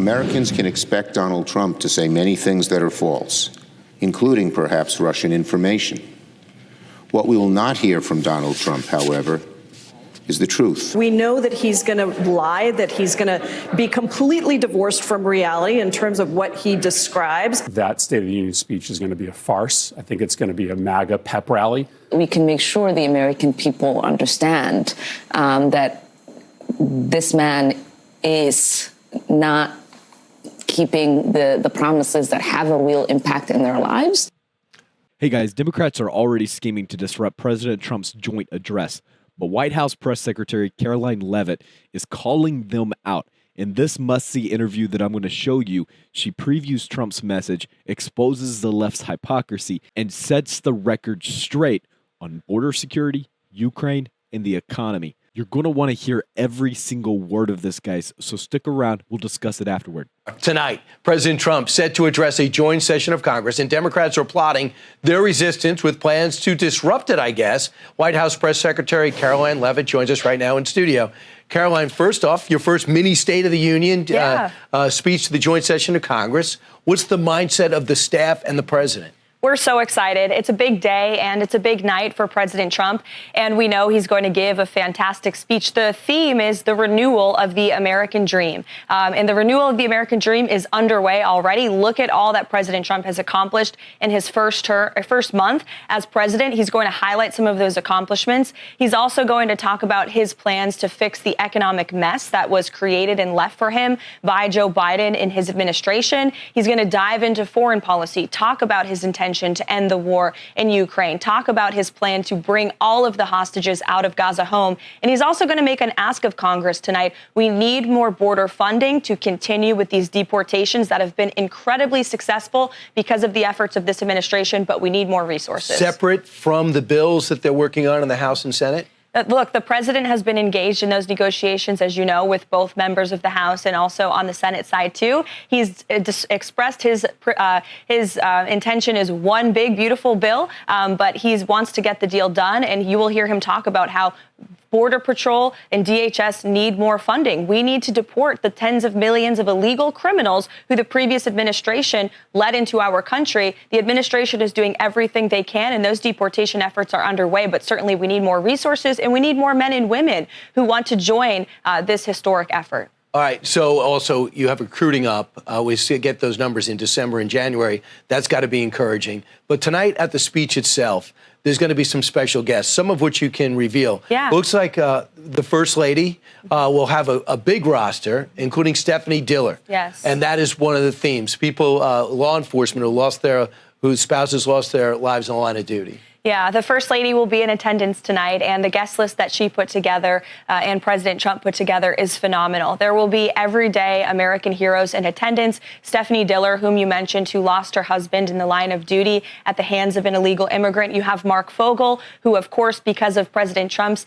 Americans can expect Donald Trump to say many things that are false, including perhaps Russian information. What we will not hear from Donald Trump, however, is the truth. We know that he's going to lie, that he's going to be completely divorced from reality in terms of what he describes. That State of the Union speech is going to be a farce. I think it's going to be a MAGA pep rally. We can make sure the American people understand that this man is not keeping the promises that have a real impact in their lives. Hey guys, Democrats are already scheming to disrupt President Trump's joint address. But White House Press Secretary Karoline Leavitt is calling them out. In this must-see interview that I'm going to show you, she previews Trump's message, exposes the left's hypocrisy, and sets the record straight on border security, Ukraine, and the economy. You're going to want to hear every single word of this, guys, so stick around. We'll discuss it afterward. Tonight, President Trump set to address a joint session of Congress, and Democrats are plotting their resistance with plans to disrupt it, I guess. White House Press Secretary Karoline Leavitt joins us right now in studio. Karoline, first off, your first mini State of the Union speech to the joint session of Congress. What's the mindset of the staff and the president? We're so excited. It's a big day and it's a big night for President Trump. And we know he's going to give a fantastic speech. The theme is the renewal of the American dream. And the renewal of the American dream is underway already. Look at all that President Trump has accomplished in his first month as president. He's going to highlight some of those accomplishments. He's also going to talk about his plans to fix the economic mess that was created and left for him by Joe Biden in his administration. He's going to dive into foreign policy, talk about his intention to end the war in Ukraine, talk about his plan to bring all of the hostages out of Gaza home. And he's also going to make an ask of Congress tonight. We need more border funding to continue with these deportations that have been incredibly successful because of the efforts of this administration, but we need more resources. Separate from the bills that they're working on in the House and Senate? Look, the president has been engaged in those negotiations, as you know, with both members of the House and also on the Senate side, too. He's expressed his intention is one big, beautiful bill, but he wants to get the deal done. And you will hear him talk about how Border Patrol and DHS need more funding. We need to deport the tens of millions of illegal criminals who the previous administration led into our country. The administration is doing everything they can, and those deportation efforts are underway. But certainly we need more resources, and we need more men and women who want to join this historic effort. All right. So also you have recruiting up. We get those numbers in December and January. That's got to be encouraging. But tonight at the speech itself, there's going to be some special guests, some of which you can reveal. Yeah. Looks like the First Lady will have a big roster, including Stephanie Diller. Yes. And that is one of the themes. People, law enforcement whose spouses lost their lives in the line of duty. Yeah, the First Lady will be in attendance tonight, and the guest list that she put together and President Trump put together is phenomenal. There will be everyday American heroes in attendance. Stephanie Diller, whom you mentioned, who lost her husband in the line of duty at the hands of an illegal immigrant. You have Mark Fogel, who, of course, because of President Trump's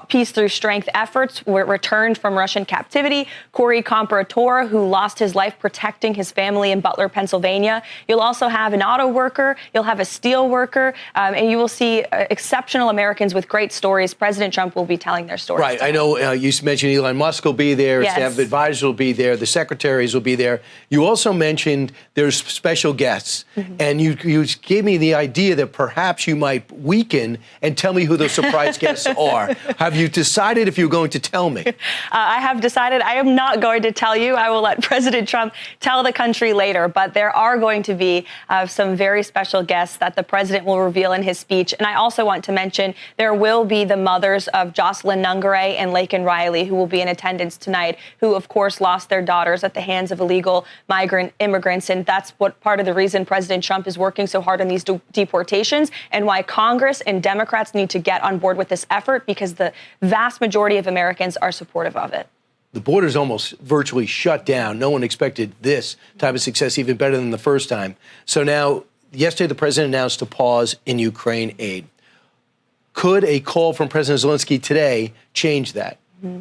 Peace Through Strength efforts, returned from Russian captivity. Corey Comparator, who lost his life protecting his family in Butler, Pennsylvania. You'll also have an auto worker. You'll have a steel worker, and you will see exceptional Americans with great stories. President Trump will be telling their stories. Right. I know you mentioned Elon Musk will be there. Yes. Staff advisors will be there. The secretaries will be there. You also mentioned there's special guests. Mm-hmm. And you gave me the idea that perhaps you might weaken and tell me who those surprise guests are. Have you decided if you're going to tell me? I have decided I am not going to tell you. I will let President Trump tell the country later. But there are going to be some very special guests that the president will reveal in his speech. And I also want to mention there will be the mothers of Jocelyn Nungare and Laken Riley, who will be in attendance tonight, who, of course, lost their daughters at the hands of illegal migrant immigrants. And that's what part of the reason President Trump is working so hard on these deportations and why Congress and Democrats need to get on board with this effort, because the vast majority of Americans are supportive of it. The border's almost virtually shut down. No one expected this type of success, even better than the first time. So now, yesterday, the president announced a pause in Ukraine aid. Could a call from President Zelenskyy today change that? Mm-hmm.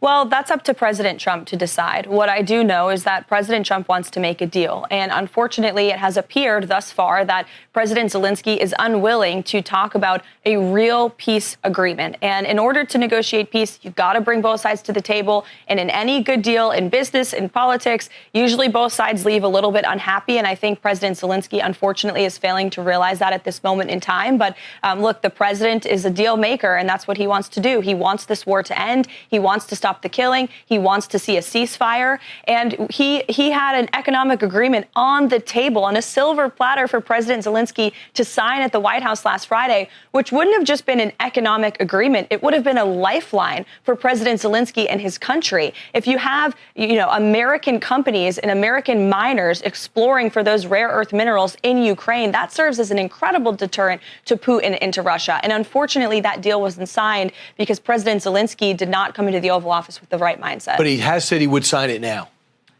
Well, that's up to President Trump to decide. What I do know is that President Trump wants to make a deal. And unfortunately, it has appeared thus far that President Zelenskyy is unwilling to talk about a real peace agreement. And in order to negotiate peace, you've got to bring both sides to the table. And in any good deal in business, in politics, usually both sides leave a little bit unhappy. And I think President Zelenskyy, unfortunately, is failing to realize that at this moment in time. But look, the president is a deal maker, and that's what he wants to do. He wants this war to end. He wants to stop the killing. He wants to see a ceasefire. And he had an economic agreement on the table, on a silver platter for President Zelenskyy to sign at the White House last Friday, which wouldn't have just been an economic agreement. It would have been a lifeline for President Zelenskyy and his country. If you have, American companies and American miners exploring for those rare earth minerals in Ukraine, that serves as an incredible deterrent to Putin into Russia. And unfortunately, that deal wasn't signed because President Zelenskyy did not come into the Oval Office with the right mindset. But he has said he would sign it now.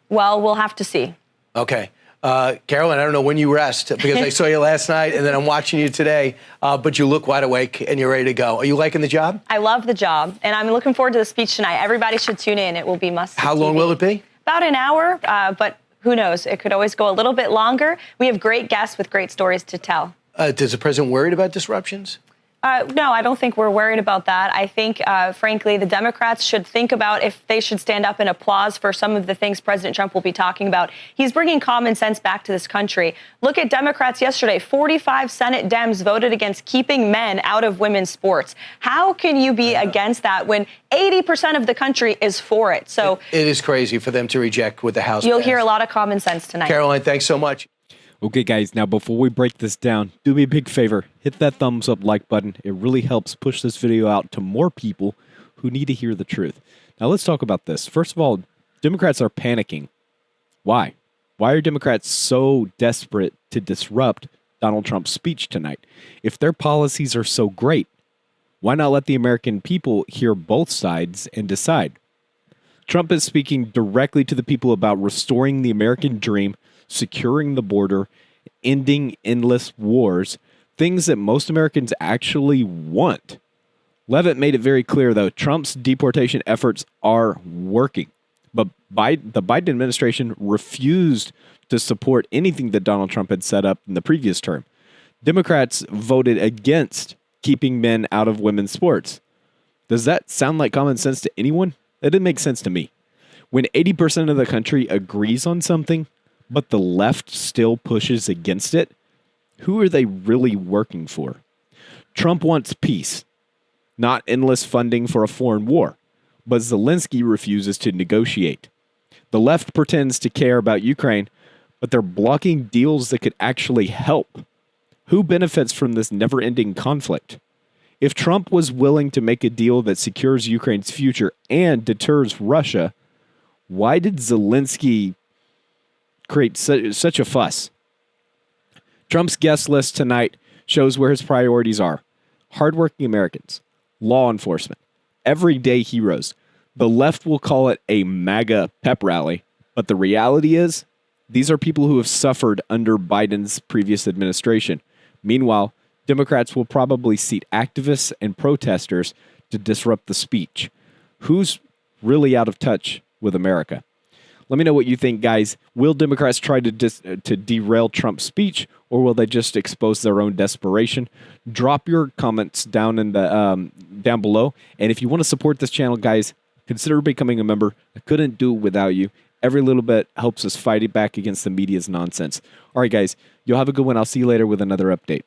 Well, we'll have to see. Okay. Karoline, I don't know when you rest because I saw you last night and then I'm watching you today, but you look wide awake and you're ready to go. Are you liking the job? I love the job, and I'm looking forward to the speech tonight. Everybody should tune in. It will be must-see How long TV. will it be? About an hour, but who knows? It could always go a little bit longer. We have great guests with great stories to tell. Does the president worried about disruptions? No, I don't think we're worried about that. I think, frankly, the Democrats should think about if they should stand up and applause for some of the things President Trump will be talking about. He's bringing common sense back to this country. Look at Democrats yesterday. 45 Senate Dems voted against keeping men out of women's sports. How can you be against that when 80% of the country is for it? So it is crazy for them to reject what the House You'll passed. hear a lot of common sense tonight. Karoline, thanks so much. Okay, guys, now before we break this down, do me a big favor. Hit that thumbs up like button. It really helps push this video out to more people who need to hear the truth. Now, let's talk about this. First of all, Democrats are panicking. Why? Why are Democrats so desperate to disrupt Donald Trump's speech tonight? If their policies are so great, why not let the American people hear both sides and decide? Trump is speaking directly to the people about restoring the American dream, securing the border, ending endless wars, things that most Americans actually want. Leavitt made it very clear, though, Trump's deportation efforts are working. But the Biden administration refused to support anything that Donald Trump had set up in the previous term. Democrats voted against keeping men out of women's sports. Does that sound like common sense to anyone? That didn't make sense to me. When 80% of the country agrees on something, but the left still pushes against it, who are they really working for? Trump wants peace, not endless funding for a foreign war, but Zelenskyy refuses to negotiate. The left pretends to care about Ukraine, but they're blocking deals that could actually help. Who benefits from this never-ending conflict? If Trump was willing to make a deal that secures Ukraine's future and deters Russia, why did Zelenskyy create such a fuss? Trump's guest list tonight shows where his priorities are. Hardworking Americans, law enforcement, everyday heroes. The left will call it a MAGA pep rally, but the reality is these are people who have suffered under Biden's previous administration. Meanwhile, Democrats will probably seat activists and protesters to disrupt the speech. Who's really out of touch with America? Let me know what you think, guys. Will Democrats try to derail Trump's speech, or will they just expose their own desperation? Drop your comments down in the down below. And if you want to support this channel, guys, consider becoming a member. I couldn't do it without you. Every little bit helps us fight it back against the media's nonsense. All right, guys, you'll have a good one. I'll see you later with another update.